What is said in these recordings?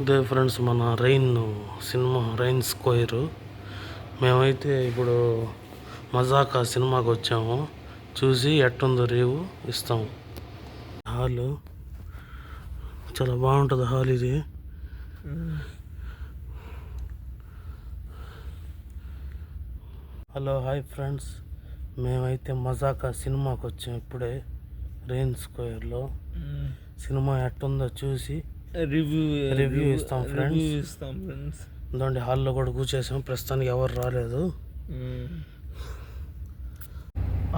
ఇదే ఫ్రెండ్స్ మన cinema rain square. మేమైతే ఇప్పుడు మజాకా సినిమాకి వచ్చాము. చూసి ఎట్టుందో రివ్యూ ఇస్తాము. హాల్ చాలా బాగుంటుంది. హాల్ ఇది. హలో హాయ్ ఫ్రెండ్స్, మేమైతే మజాకా సినిమాకి వచ్చాం ఇప్పుడే రైన్ స్క్వేర్లో. సినిమా ఎట్టుందో చూసి రివ్యూ ఇస్తాం ఫ్రెండ్స్. దాంట్లో హాల్లో కూడా కూర్చేసాం. ప్రస్తుతానికి ఎవరు రాలేదు.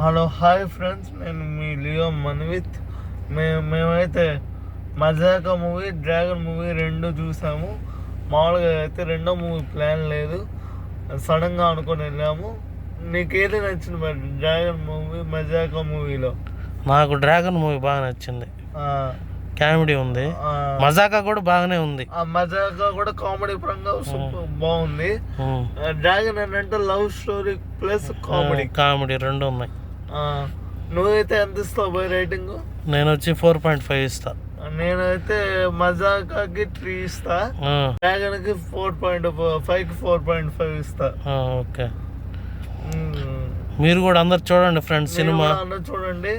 హలో హాయ్ ఫ్రెండ్స్, నేను మీ లియో మన్విత్. మేమైతే మజాకా మూవీ, డ్రాగన్ మూవీ రెండు చూసాము. మామూలుగా అయితే రెండో మూవీ ప్లాన్ లేదు, సడన్గా అనుకొని వెళ్ళాము. నీకేది నచ్చింది మరి డ్రాగన్ మూవీ, మజాకా మూవీలో? నాకు డ్రాగన్ మూవీ బాగా నచ్చింది. కామెడీ ఉంది. మజాకా కూడా బాగానే ఉంది. మజాకా కూడా కామెడీ పరంగా బాగుంది. డ్రాగన్ ఏంటంటే లవ్ స్టోరీ ప్లస్ కామెడీ రెండు ఉన్నాయి. నువ్వైతే ఎంత ఇస్తావు బై రేటింగ్? నేను వచ్చి 4.5 ఇస్తా. నేనైతే మజాకాకి 3 ఇస్తా, డ్రాగన్ కి 4.5 4.5 ఇస్తా. ఓకే, మీరు కూడా అందరు చూడండి ఫ్రెండ్స్. సినిమా అందరు చూడండి.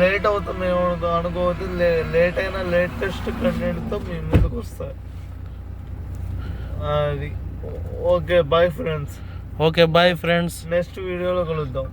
లేట్ అవుతుంది అనుకోవద్దు. లేట్ అయినా లేటెస్ట్ కంటెంట్తో మీ ముందుకు వస్తా. అది okay, bye friends. Okay bye friends, next వీడియోలో కలుద్దాం.